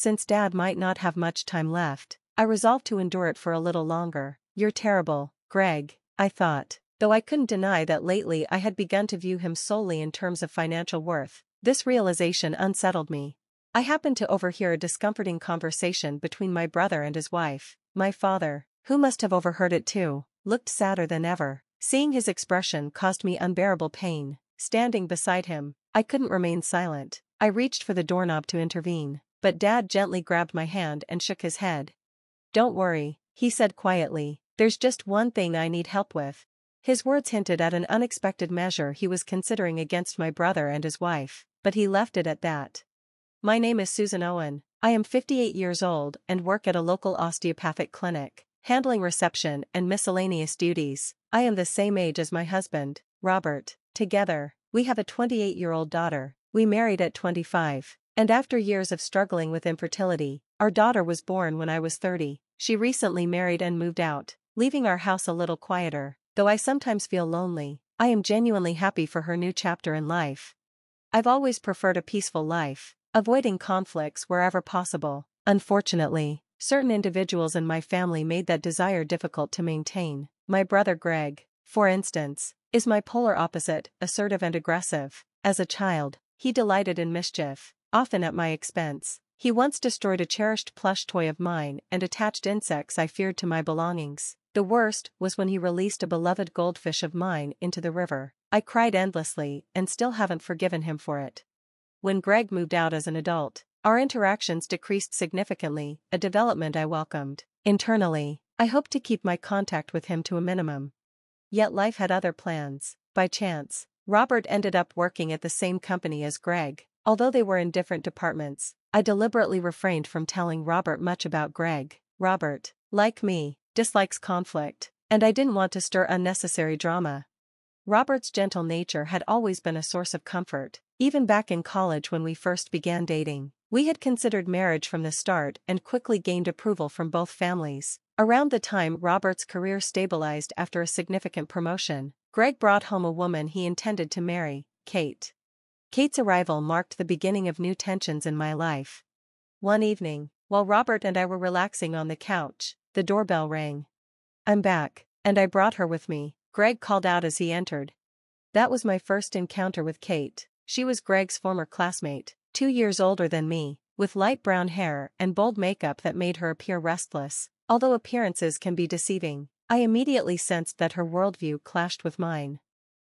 Since Dad might not have much time left, I resolved to endure it for a little longer. "You're terrible, Greg," I thought. Though I couldn't deny that lately I had begun to view him solely in terms of financial worth, this realization unsettled me. I happened to overhear a discomforting conversation between my brother and his wife. My father, who must have overheard it too, looked sadder than ever. Seeing his expression caused me unbearable pain. Standing beside him, I couldn't remain silent. I reached for the doorknob to intervene, but Dad gently grabbed my hand and shook his head. "Don't worry," he said quietly, "there's just one thing I need help with." His words hinted at an unexpected measure he was considering against my brother and his wife, but he left it at that. "My name is Susan Owen. I am 58 years old and work at a local osteopathic clinic, handling reception and miscellaneous duties. I am the same age as my husband, Robert. Together, we have a 28-year-old daughter. We married at 25, and after years of struggling with infertility, our daughter was born when I was 30. She recently married and moved out, leaving our house a little quieter. Though I sometimes feel lonely, I am genuinely happy for her new chapter in life. I've always preferred a peaceful life, avoiding conflicts wherever possible. Unfortunately, certain individuals in my family made that desire difficult to maintain. My brother Greg, for instance, is my polar opposite, assertive and aggressive. As a child, he delighted in mischief, often at my expense. He once destroyed a cherished plush toy of mine and attached insects I feared to my belongings. The worst was when he released a beloved goldfish of mine into the river. I cried endlessly and still haven't forgiven him for it. When Greg moved out as an adult, our interactions decreased significantly, a development I welcomed. Internally, I hoped to keep my contact with him to a minimum. Yet life had other plans. By chance, Robert ended up working at the same company as Greg. Although they were in different departments, I deliberately refrained from telling Robert much about Greg. Robert, like me, dislikes conflict, and I didn't want to stir unnecessary drama. Robert's gentle nature had always been a source of comfort, even back in college when we first began dating. We had considered marriage from the start and quickly gained approval from both families. Around the time Robert's career stabilized after a significant promotion, Greg brought home a woman he intended to marry, Kate. Kate's arrival marked the beginning of new tensions in my life. One evening, while Robert and I were relaxing on the couch, the doorbell rang. "I'm back, and I brought her with me," Greg called out as he entered. That was my first encounter with Kate. She was Greg's former classmate, 2 years older than me, with light brown hair and bold makeup that made her appear restless. Although appearances can be deceiving, I immediately sensed that her worldview clashed with mine.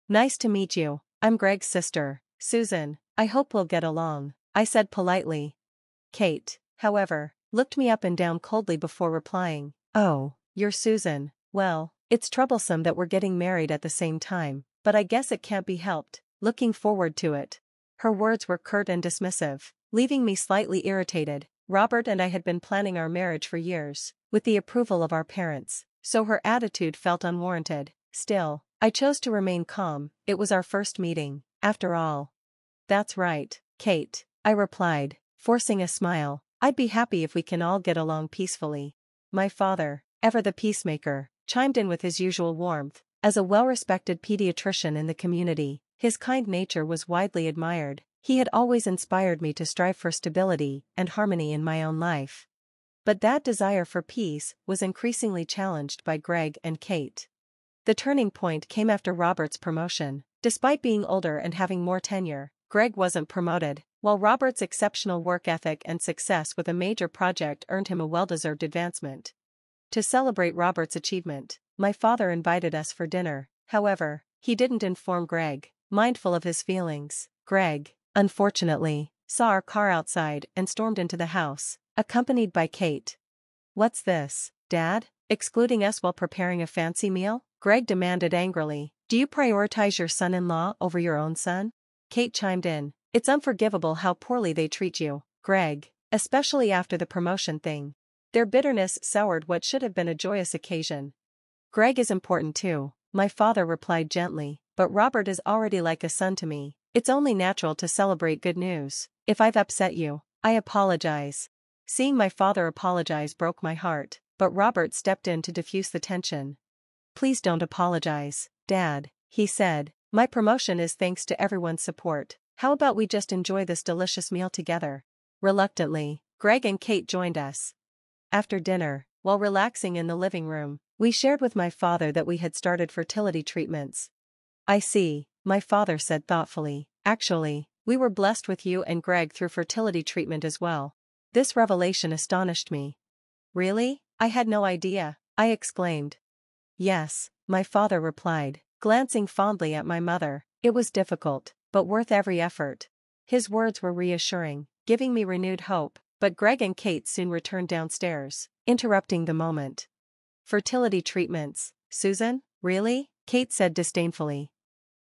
"Nice to meet you. I'm Greg's sister, Susan. I hope we'll get along," I said politely. Kate, however, looked me up and down coldly before replying. "Oh, you're Susan. Well, it's troublesome that we're getting married at the same time, but I guess it can't be helped. Looking forward to it." Her words were curt and dismissive, leaving me slightly irritated. Robert and I had been planning our marriage for years, with the approval of our parents, so her attitude felt unwarranted. Still, I chose to remain calm. It was our first meeting, after all. "That's right, Kate," I replied, forcing a smile. "I'd be happy if we can all get along peacefully." My father, ever the peacemaker, chimed in with his usual warmth. As a well-respected pediatrician in the community, his kind nature was widely admired. He had always inspired me to strive for stability and harmony in my own life. But that desire for peace was increasingly challenged by Greg and Kate. The turning point came after Robert's promotion. Despite being older and having more tenure, Greg wasn't promoted, while Robert's exceptional work ethic and success with a major project earned him a well-deserved advancement. To celebrate Robert's achievement, my father invited us for dinner. However, he didn't inform Greg. Mindful of his feelings, Greg, unfortunately, saw our car outside and stormed into the house, accompanied by Kate. "What's this, Dad? Excluding us while preparing a fancy meal?" Greg demanded angrily. "Do you prioritize your son-in-law over your own son?" Kate chimed in. "It's unforgivable how poorly they treat you, Greg, especially after the promotion thing." Their bitterness soured what should have been a joyous occasion. "Greg is important too," my father replied gently, "but Robert is already like a son to me. It's only natural to celebrate good news. If I've upset you, I apologize." Seeing my father apologize broke my heart, but Robert stepped in to diffuse the tension. "Please don't apologize, Dad," he said. "My promotion is thanks to everyone's support. How about we just enjoy this delicious meal together?" Reluctantly, Greg and Kate joined us. After dinner, while relaxing in the living room, we shared with my father that we had started fertility treatments. I see, my father said thoughtfully. Actually, we were blessed with you and Greg through fertility treatment as well. This revelation astonished me. Really? I had no idea, I exclaimed. Yes, my father replied, glancing fondly at my mother. It was difficult, but worth every effort. His words were reassuring, giving me renewed hope, but Greg and Kate soon returned downstairs, interrupting the moment. Fertility treatments, Susan? Really? Kate said disdainfully.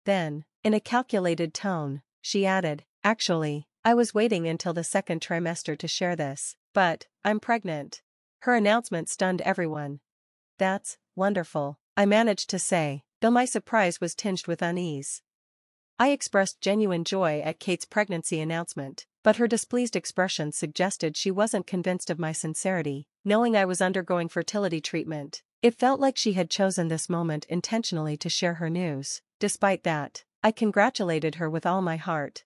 Then, in a calculated tone, she added, actually, I was waiting until the second trimester to share this, but, I'm pregnant. Her announcement stunned everyone. That's wonderful, I managed to say, though my surprise was tinged with unease. I expressed genuine joy at Kate's pregnancy announcement, but her displeased expression suggested she wasn't convinced of my sincerity. Knowing I was undergoing fertility treatment, it felt like she had chosen this moment intentionally to share her news. Despite that, I congratulated her with all my heart.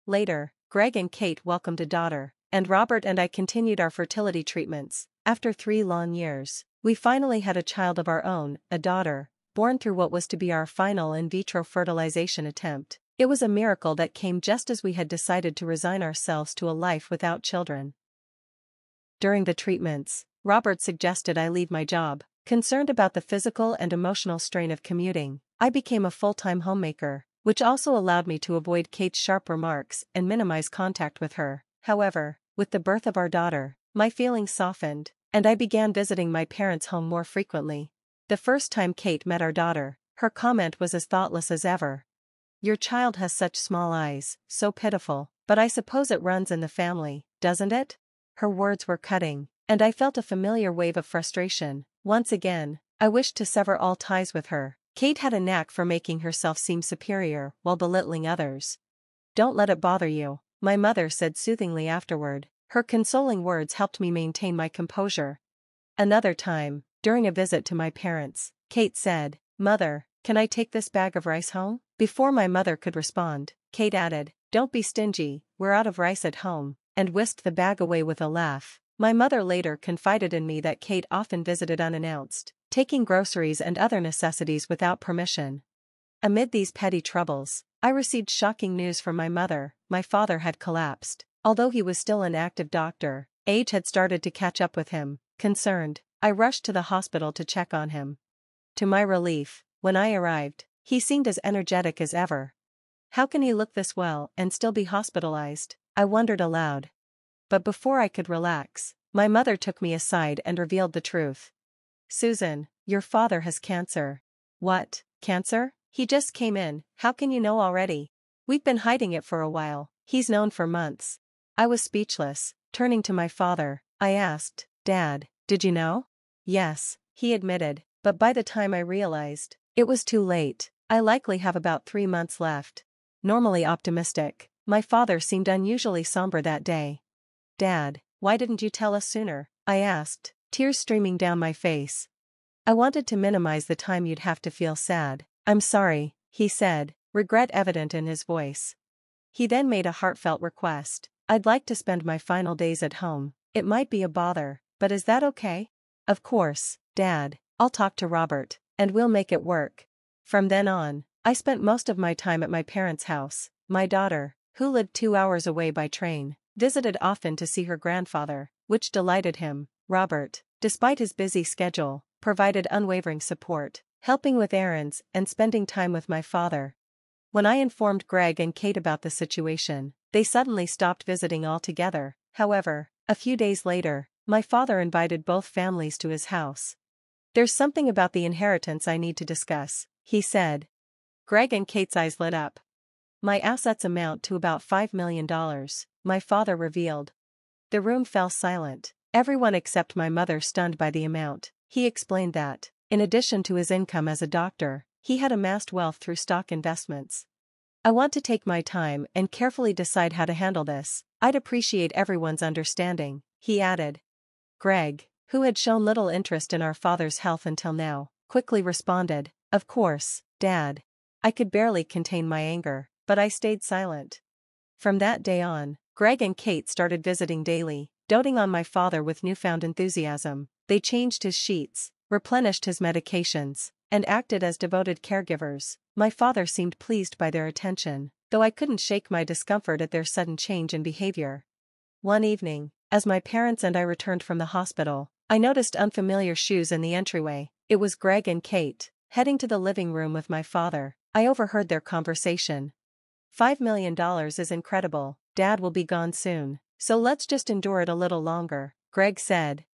Later, Greg and Kate welcomed a daughter, and Robert and I continued our fertility treatments. After 3 long years, we finally had a child of our own, a daughter, born through what was to be our final in vitro fertilization attempt. It was a miracle that came just as we had decided to resign ourselves to a life without children. During the treatments, Robert suggested I leave my job. Concerned about the physical and emotional strain of commuting, I became a full-time homemaker, which also allowed me to avoid Kate's sharp remarks and minimize contact with her. However, with the birth of our daughter, my feelings softened, and I began visiting my parents' home more frequently. The first time Kate met our daughter, her comment was as thoughtless as ever. Your child has such small eyes, so pitiful, but I suppose it runs in the family, doesn't it? Her words were cutting, and I felt a familiar wave of frustration. Once again, I wished to sever all ties with her. Kate had a knack for making herself seem superior while belittling others. Don't let it bother you, my mother said soothingly afterward. Her consoling words helped me maintain my composure. Another time, during a visit to my parents, Kate said, Mother, can I take this bag of rice home? Before my mother could respond, Kate added, Don't be stingy, we're out of rice at home, and whisked the bag away with a laugh. My mother later confided in me that Kate often visited unannounced, taking groceries and other necessities without permission. Amid these petty troubles, I received shocking news from my mother. My father had collapsed. Although he was still an active doctor, age had started to catch up with him. Concerned, I rushed to the hospital to check on him. To my relief, when I arrived, he seemed as energetic as ever. How can he look this well and still be hospitalized? I wondered aloud. But before I could relax, my mother took me aside and revealed the truth. Susan, your father has cancer. What, cancer? He just came in, how can you know already? We've been hiding it for a while, he's known for months. I was speechless. Turning to my father, I asked, Dad, did you know? Yes, he admitted, but by the time I realized, it was too late. I likely have about 3 months left. Normally optimistic, my father seemed unusually somber that day. Dad, why didn't you tell us sooner? I asked, tears streaming down my face. I wanted to minimize the time you'd have to feel sad. I'm sorry, he said, regret evident in his voice. He then made a heartfelt request. I'd like to spend my final days at home. It might be a bother, but is that okay? Of course, Dad, I'll talk to Robert, and we'll make it work. From then on, I spent most of my time at my parents' house. My daughter, who lived 2 hours away by train, visited often to see her grandfather, which delighted him. Robert, despite his busy schedule, provided unwavering support, helping with errands and spending time with my father. When I informed Greg and Kate about the situation, they suddenly stopped visiting altogether. However, a few days later, my father invited both families to his house. There's something about the inheritance I need to discuss, he said. Greg and Kate's eyes lit up. My assets amount to about $5 million, my father revealed. The room fell silent, everyone except my mother stunned by the amount. He explained that, in addition to his income as a doctor, he had amassed wealth through stock investments. I want to take my time and carefully decide how to handle this. I'd appreciate everyone's understanding, he added. Greg, who had shown little interest in our father's health until now, quickly responded, Of course, Dad. I could barely contain my anger, but I stayed silent. From that day on, Greg and Kate started visiting daily. doting on my father with newfound enthusiasm. They changed his sheets, replenished his medications, and acted as devoted caregivers. My father seemed pleased by their attention, though I couldn't shake my discomfort at their sudden change in behavior. One evening, as my parents and I returned from the hospital, I noticed unfamiliar shoes in the entryway. It was Greg and Kate, heading to the living room with my father. I overheard their conversation. $5 million is incredible. Dad will be gone soon, so let's just endure it a little longer, Greg said.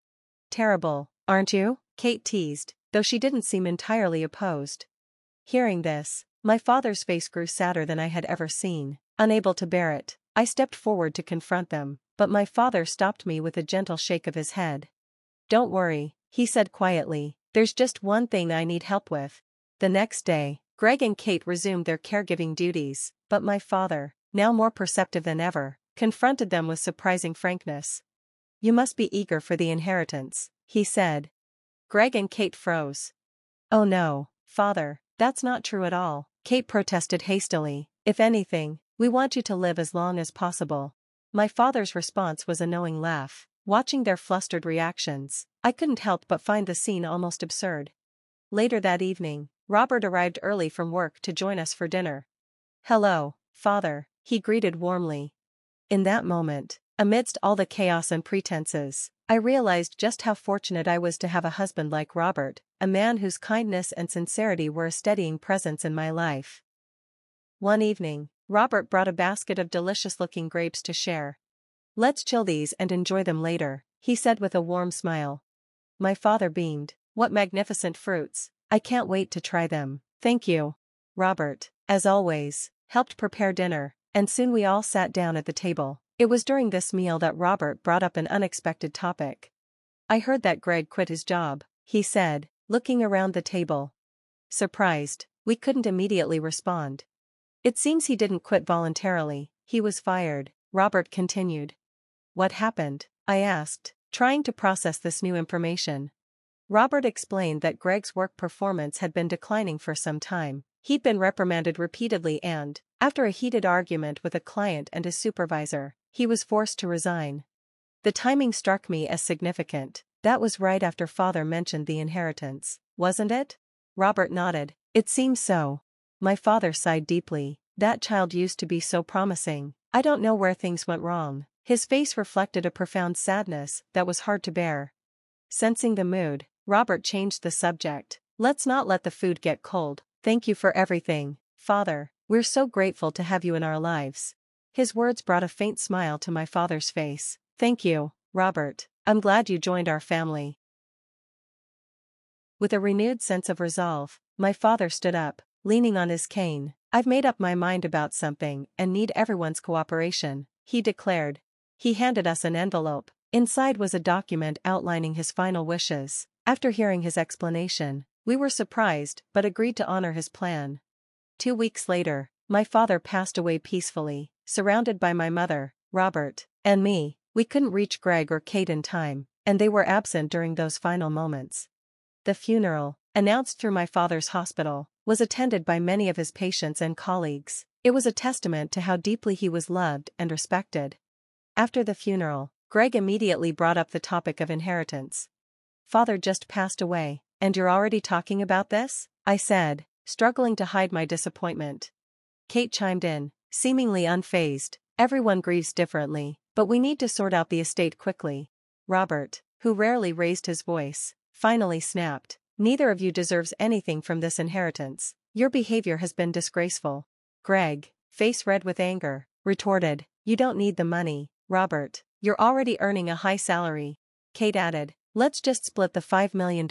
Terrible, aren't you? Kate teased, though she didn't seem entirely opposed. Hearing this, my father's face grew sadder than I had ever seen. Unable to bear it, I stepped forward to confront them, but my father stopped me with a gentle shake of his head. Don't worry, he said quietly, there's just one thing I need help with. The next day, Greg and Kate resumed their caregiving duties, but my father, now more perceptive than ever, confronted them with surprising frankness. You must be eager for the inheritance, he said. Greg and Kate froze. Oh no, father, that's not true at all, Kate protested hastily. If anything, we want you to live as long as possible. My father's response was a knowing laugh. Watching their flustered reactions, I couldn't help but find the scene almost absurd. Later that evening, Robert arrived early from work to join us for dinner. Hello, father, he greeted warmly. In that moment, amidst all the chaos and pretenses, I realized just how fortunate I was to have a husband like Robert, a man whose kindness and sincerity were a steadying presence in my life. One evening, Robert brought a basket of delicious-looking grapes to share. Let's chill these and enjoy them later, he said with a warm smile. My father beamed. What magnificent fruits, I can't wait to try them. Thank you. Robert, as always, helped prepare dinner, and soon we all sat down at the table. It was during this meal that Robert brought up an unexpected topic. I heard that Greg quit his job, he said, looking around the table. Surprised, we couldn't immediately respond. It seems he didn't quit voluntarily, he was fired, Robert continued. What happened? I asked, trying to process this new information. Robert explained that Greg's work performance had been declining for some time. He'd been reprimanded repeatedly and, after a heated argument with a client and his supervisor, he was forced to resign. The timing struck me as significant. That was right after father mentioned the inheritance, wasn't it? Robert nodded. It seems so. My father sighed deeply. That child used to be so promising. I don't know where things went wrong. His face reflected a profound sadness that was hard to bear. Sensing the mood, Robert changed the subject. Let's not let the food get cold. Thank you for everything, father. We're so grateful to have you in our lives. His words brought a faint smile to my father's face. Thank you, Robert. I'm glad you joined our family. With a renewed sense of resolve, my father stood up, leaning on his cane. I've made up my mind about something and need everyone's cooperation, he declared. He handed us an envelope. Inside was a document outlining his final wishes. After hearing his explanation, we were surprised but agreed to honor his plan. 2 weeks later, my father passed away peacefully, surrounded by my mother, Robert, and me. We couldn't reach Greg or Kate in time, and they were absent during those final moments. The funeral, announced through my father's hospital, was attended by many of his patients and colleagues. It was a testament to how deeply he was loved and respected. After the funeral, Greg immediately brought up the topic of inheritance. Father just passed away, and you're already talking about this? I said, struggling to hide my disappointment. Kate chimed in, seemingly unfazed. Everyone grieves differently, but we need to sort out the estate quickly. Robert, who rarely raised his voice, finally snapped. Neither of you deserves anything from this inheritance. Your behavior has been disgraceful. Greg, face red with anger, retorted, you don't need the money, Robert. You're already earning a high salary. Kate added, let's just split the $5 million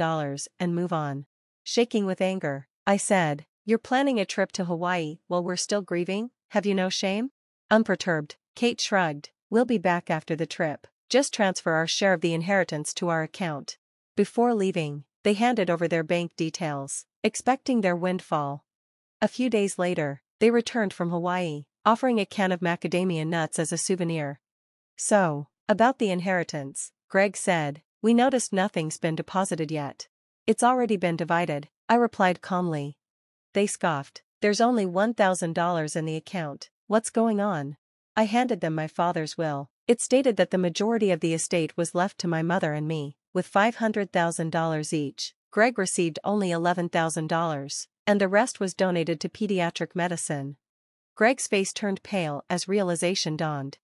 and move on. Shaking with anger, I said, you're planning a trip to Hawaii while we're still grieving? Have you no shame? Unperturbed, Kate shrugged, we'll be back after the trip. Just transfer our share of the inheritance to our account. Before leaving, they handed over their bank details, expecting their windfall. A few days later, they returned from Hawaii, offering a can of macadamia nuts as a souvenir. So, about the inheritance, Greg said, we noticed nothing's been deposited yet. It's already been divided, I replied calmly. They scoffed, there's only $1,000 in the account, what's going on? I handed them my father's will, It stated that the majority of the estate was left to my mother and me, with $500,000 each. Greg received only $11,000, and the rest was donated to pediatric medicine. Greg's face turned pale as realization dawned.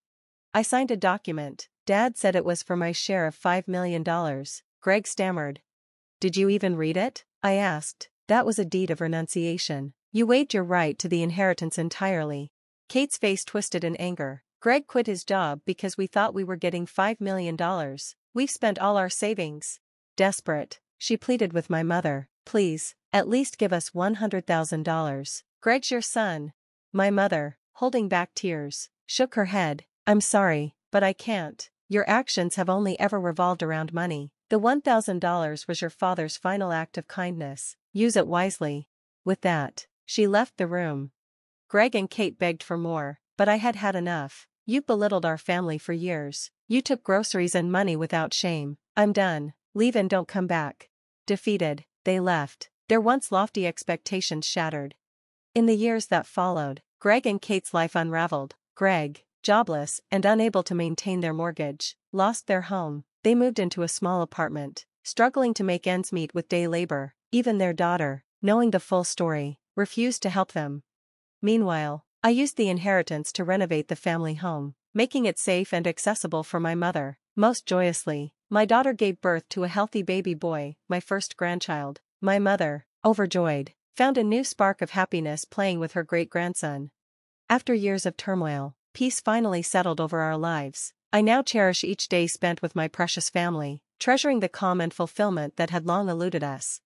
I signed a document. Dad said it was for my share of $5 million. Greg stammered. Did you even read it? I asked. That was a deed of renunciation. You waived your right to the inheritance entirely. Kate's face twisted in anger. Greg quit his job because we thought we were getting $5 million. We've spent all our savings. Desperate, she pleaded with my mother. Please, at least give us $100,000. Greg's your son. My mother, holding back tears, shook her head. I'm sorry, but I can't. Your actions have only ever revolved around money. The $1,000 was your father's final act of kindness. Use it wisely. With that, she left the room. Greg and Kate begged for more, but I had had enough. You belittled our family for years. You took groceries and money without shame. I'm done. Leave and don't come back. Defeated, they left, their once lofty expectations shattered. In the years that followed, Greg and Kate's life unraveled. Greg, jobless and unable to maintain their mortgage, lost their home. They moved into a small apartment, struggling to make ends meet with day labor. Even their daughter, knowing the full story, refused to help them. Meanwhile, I used the inheritance to renovate the family home, making it safe and accessible for my mother. Most joyously, my daughter gave birth to a healthy baby boy, my first grandchild. My mother, overjoyed, found a new spark of happiness playing with her great-grandson. After years of turmoil, peace finally settled over our lives. I now cherish each day spent with my precious family, treasuring the calm and fulfillment that had long eluded us.